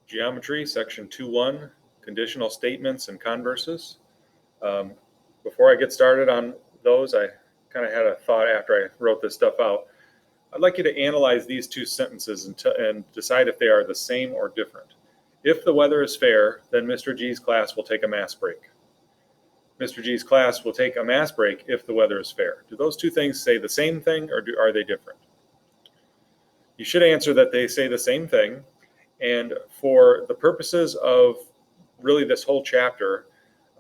Geometry, section 2.1, conditional statements and converses. Before I get started on those, I kind of had a thought after I wrote this stuff out. I'd like you to analyze these two sentences and decide if they are the same or different. If the weather is fair, then Mr. G's class will take a mass break. Mr. G's class will take a mass break if the weather is fair. Do those two things say the same thing, or are they different? You should answer that they say the same thing. And for the purposes of really this whole chapter,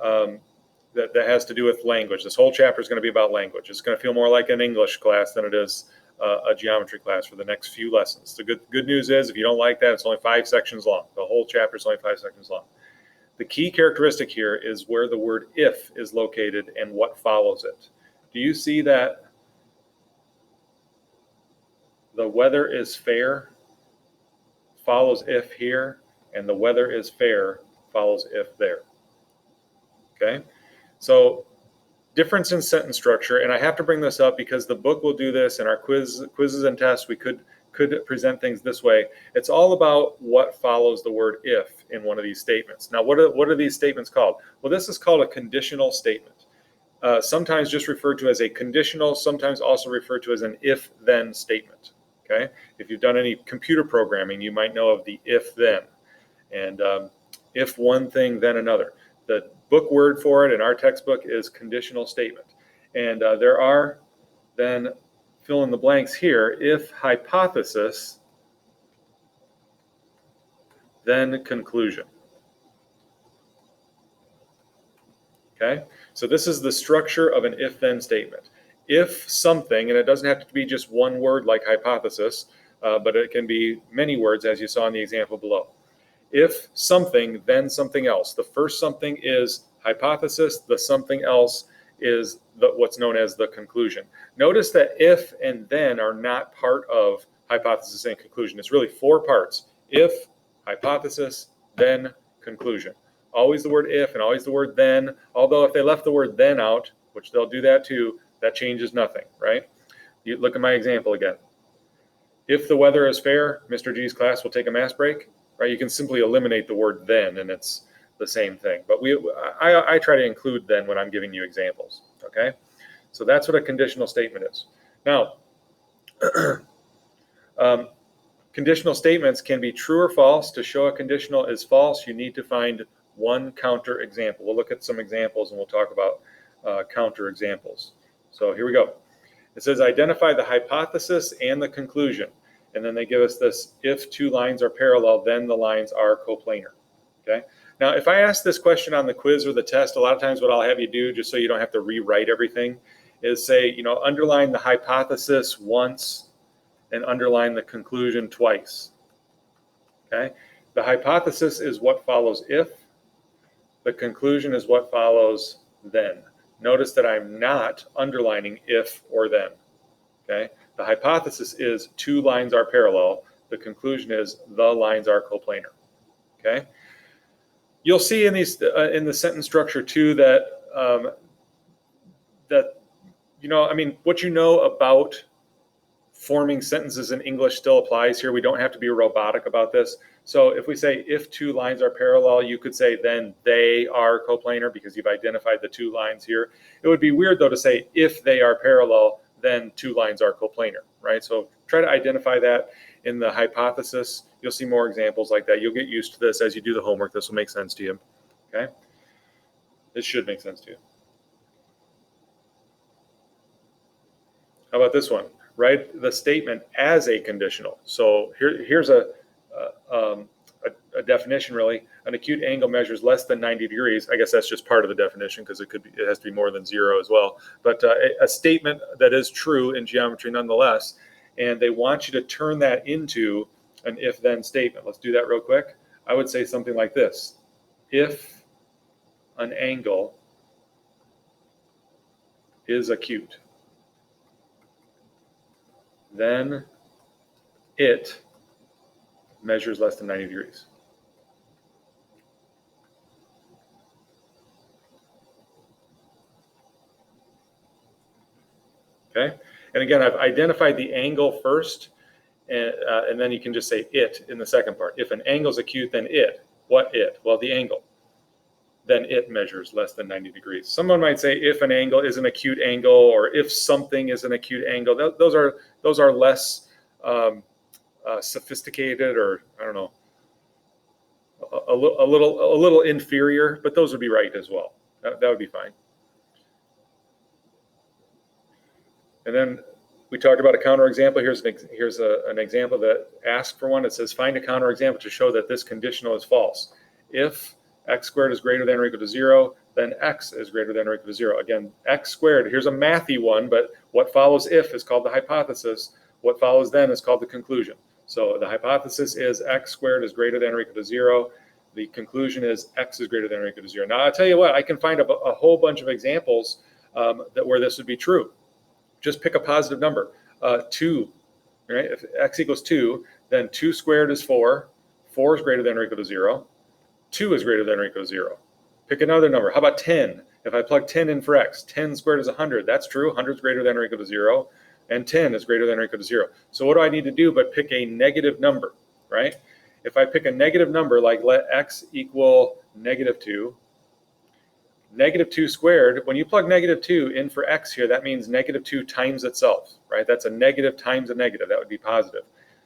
that has to do with language. This whole chapter is going to be about language. It's going to feel more like an English class than it is a geometry class for the next few lessons. The good news is, if you don't like that, it's only 5 sections long. The whole chapter is only 5 sections long. The key characteristic here is where the word if is located and what follows it. Do you see that the weather is fair follows if here, and the weather is fair follows if there? Okay, so difference in sentence structure, and I have to bring this up because the book will do this, and our quizzes and tests, we could present things this way. It's all about what follows the word if in one of these statements. Now, what are these statements called? Well, this is called a conditional statement. Sometimes just referred to as a conditional, sometimes also referred to as an if-then statement. Okay, if you've done any computer programming, you might know of the if-then, and if one thing, then another. The book word for it in our textbook is conditional statement. And there are then fill in the blanks here: if hypothesis, then conclusion. Okay, so this is the structure of an if-then statement. If something, and it doesn't have to be just one word like hypothesis, but it can be many words, as you saw in the example below. If something, then something else. The first something is hypothesis. The something else is what's known as the conclusion. Notice that if and then are not part of hypothesis and conclusion. It's really 4 parts: if, hypothesis, then, conclusion. Always the word if and always the word then, although if they left the word then out, which they'll do that too, that changes nothing, right? You look at my example again. If the weather is fair, Mr. G's class will take a mass break, right? You can simply eliminate the word then and it's the same thing. But I try to include then when I'm giving you examples, okay? So that's what a conditional statement is. Now, conditional statements can be true or false. To show a conditional is false, you need to find one counter example. We'll look at some examples and we'll talk about counter examples. So here we go. It says identify the hypothesis and the conclusion. And then they give us this: if 2 lines are parallel, then the lines are coplanar. Okay. Now, if I ask this question on the quiz or the test, a lot of times what I'll have you do, just so you don't have to rewrite everything, is say, underline the hypothesis once and underline the conclusion twice. Okay. The hypothesis is what follows if. The conclusion is what follows then. Notice that I'm not underlining if or then. Okay. The hypothesis is 2 lines are parallel. The conclusion is the lines are coplanar. Okay. You'll see in these in the sentence structure too that what you know about forming sentences in English still applies here. We don't have to be robotic about this. So if we say if 2 lines are parallel, you could say then they are coplanar because you've identified the 2 lines here. It would be weird though to say if they are parallel, then 2 lines are coplanar, right? So try to identify that in the hypothesis. You'll see more examples like that. You'll get used to this as you do the homework. This will make sense to you, okay? This should make sense to you. How about this one? Write the statement as a conditional. So here's a definition really. An acute angle measures less than 90 degrees. I guess that's just part of the definition because it has to be more than 0 as well. But a statement that is true in geometry nonetheless, and they want you to turn that into an if-then statement. Let's do that real quick. I would say something like this: if an angle is acute, then it measures less than 90 degrees. Okay, and again, I've identified the angle first, And then you can just say it in the second part. If an angle is acute, then it. What it? Well, the angle. Then it measures less than 90 degrees. Someone might say if an angle is an acute angle, or if something is an acute angle. Those are less sophisticated, or I don't know, a little inferior, but those would be right as well. That would be fine. And then we talked about a counterexample. Here's an example that asks for one. It says find a counterexample to show that this conditional is false. If x squared is greater than or equal to 0, then x is greater than or equal to 0. Again, x squared, here's a mathy one, but what follows if is called the hypothesis. What follows then is called the conclusion. So the hypothesis is x squared is greater than or equal to 0. The conclusion is x is greater than or equal to 0. Now, I'll tell you what, I can find a whole bunch of examples where this would be true. Just pick a positive number. 2, right? If x equals 2, then 2 squared is 4. 4 is greater than or equal to 0. 2 is greater than or equal to 0. Pick another number. How about 10? If I plug 10 in for x, 10 squared is 100. That's true. 100 is greater than or equal to 0. And 10 is greater than or equal to 0. So what do I need to do but pick a negative number, right? If I pick a negative number, like let x equal negative 2, negative 2 squared, when you plug negative 2 in for x here, that means negative 2 times itself, right? That's a negative times a negative. That would be positive.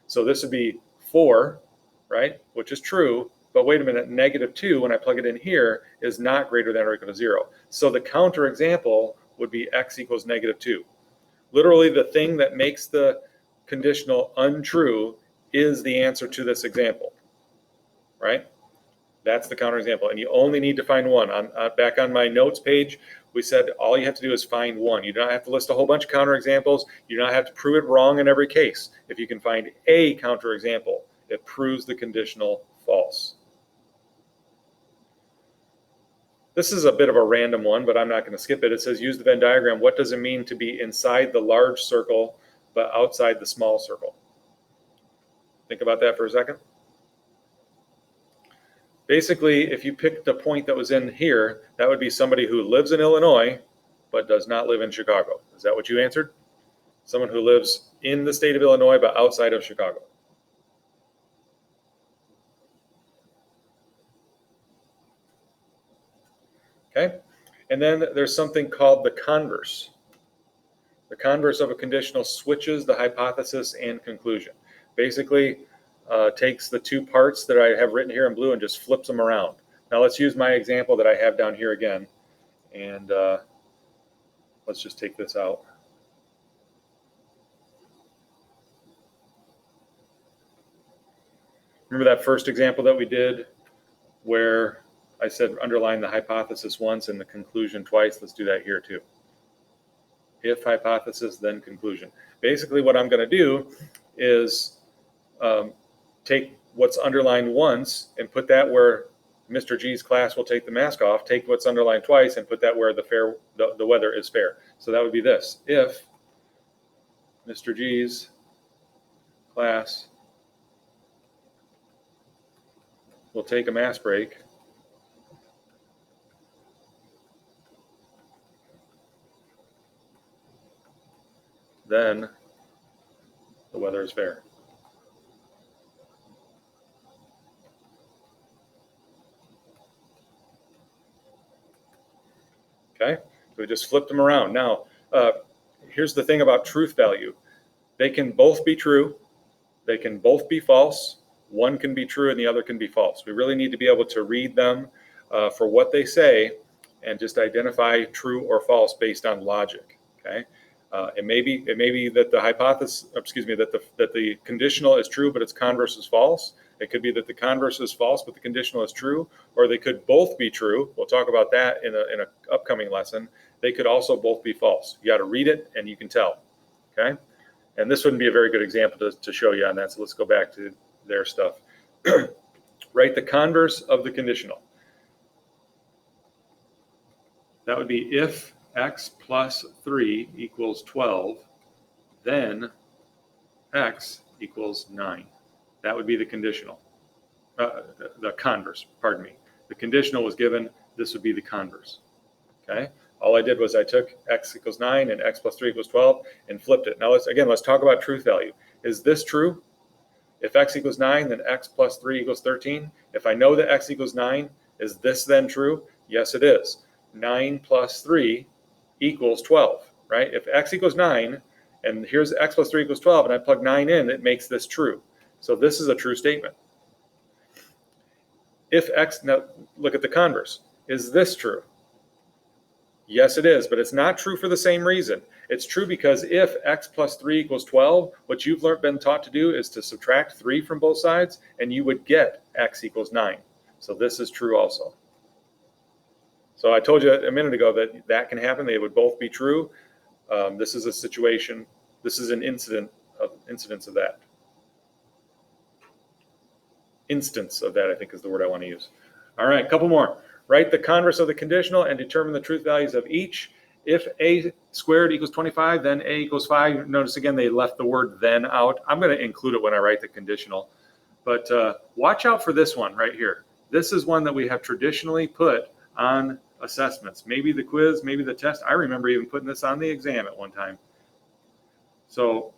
So this would be 4, right, which is true. But wait a minute, negative 2, when I plug it in here, is not greater than or equal to 0. So the counterexample would be x equals negative 2. Literally, the thing that makes the conditional untrue is the answer to this example, right? That's the counterexample, and you only need to find one. Back on my notes page, we said all you have to do is find one. You don't have to list a whole bunch of counterexamples. You don't have to prove it wrong in every case. If you can find a counterexample, it proves the conditional false. This is a bit of a random one, but I'm not going to skip it. It says use the Venn diagram. What does it mean to be inside the large circle but outside the small circle? Think about that for a second. Basically, if you picked a point that was in here, that would be somebody who lives in Illinois but does not live in Chicago. Is that what you answered? Someone who lives in the state of Illinois but outside of Chicago. Okay, and then there's something called the converse. The converse of a conditional switches the hypothesis and conclusion. Basically, takes the two parts that I have written here in blue and just flips them around. Now let's use my example that I have down here again, and let's just take this out. Remember that first example that we did where I said underline the hypothesis once and the conclusion twice? Let's do that here too. If hypothesis, then conclusion. Basically what I'm going to do is take what's underlined once and put that where Mr. G's class will take the mask off, take what's underlined twice and put that where the weather is fair. So that would be this. If Mr. G's class will take a mask break, then the weather is fair. Okay, so we just flipped them around. Now, here's the thing about truth value. They can both be true. They can both be false. One can be true and the other can be false. We really need to be able to read them for what they say and just identify true or false based on logic. Okay. It may be that the hypothesis, that the conditional is true, but its converse is false. It could be that the converse is false, but the conditional is true, or they could both be true. We'll talk about that in an upcoming lesson. They could also both be false. You got to read it and you can tell. Okay, and this wouldn't be a very good example to show you on that. So let's go back to their stuff. Write the converse of the conditional. That would be if x plus 3 equals 12, then x equals 9. That would be the conditional. The converse, pardon me. The conditional was given, this would be the converse. Okay? All I did was I took x equals 9 and x plus 3 equals 12 and flipped it. Now let's talk about truth value. Is this true? If x equals 9, then x plus 3 equals 13. If I know that x equals 9, is this then true? Yes, it is. 9 plus 3 equals 12, right? If x equals 9, and here's x plus 3 equals 12, and I plug 9 in, it makes this true. So this is a true statement. If x, now look at the converse. Is this true? Yes, it is, but it's not true for the same reason. It's true because if x plus 3 equals 12, what you've been taught to do is to subtract 3 from both sides, and you would get x equals 9. So this is true also. So I told you a minute ago that that can happen. They would both be true. This is a situation. This is an incidence of that. Instance of that, I think, is the word I want to use. All right, a couple more. Write the converse of the conditional and determine the truth values of each. If a squared equals 25, then a equals 5. Notice again, they left the word then out. I'm going to include it when I write the conditional. But watch out for this one right here. This is one that we have traditionally put on assessments. Maybe the quiz, maybe the test. I remember even putting this on the exam at one time. So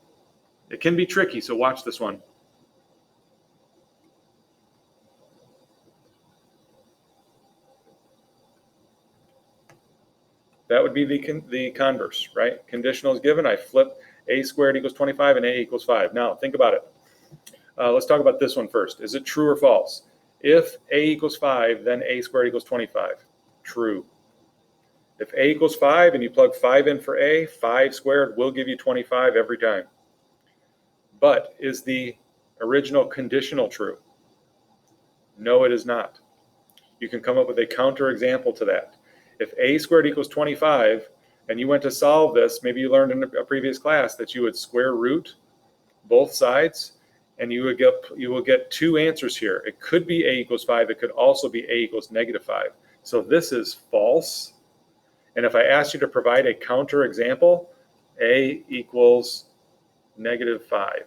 it can be tricky, so watch this one. That would be the converse, right? Conditional is given. I flip a squared equals 25 and a equals 5. Now, think about it. Let's talk about this one first. Is it true or false? If a equals 5, then a squared equals 25. True. If a equals 5 and you plug 5 in for a, 5 squared will give you 25 every time. But is the original conditional true? No, it is not. You can come up with a counterexample to that. If a squared equals 25 and you went to solve this, maybe you learned in a previous class that you would square root both sides and you will get two answers here. It could be a equals 5. It could also be a equals negative 5. So this is false. And if I asked you to provide a counterexample, a equals negative 5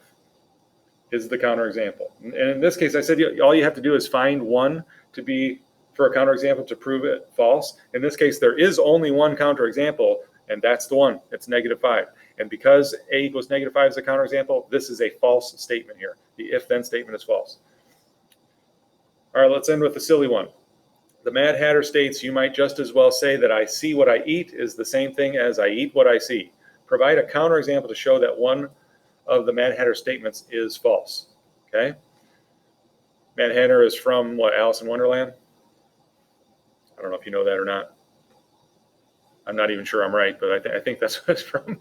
is the counterexample. And in this case, I said all you have to do is find one to be for a counterexample to prove it false. In this case, there is only one counterexample, and that's the one. It's negative 5. And because a equals negative 5 is a counterexample, this is a false statement here. The if-then statement is false. All right, let's end with a silly one. The Mad Hatter states, you might just as well say that I see what I eat is the same thing as I eat what I see. Provide a counterexample to show that one of the Mad Hatter statements is false. Okay? Mad Hatter is from what, Alice in Wonderland? I don't know if you know that or not. I'm not even sure I'm right, but I think that's what it's from.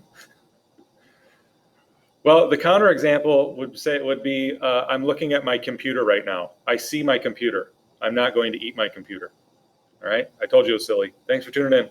Well, the counterexample would be I'm looking at my computer right now. I see my computer. I'm not going to eat my computer. All right? I told you it was silly. Thanks for tuning in.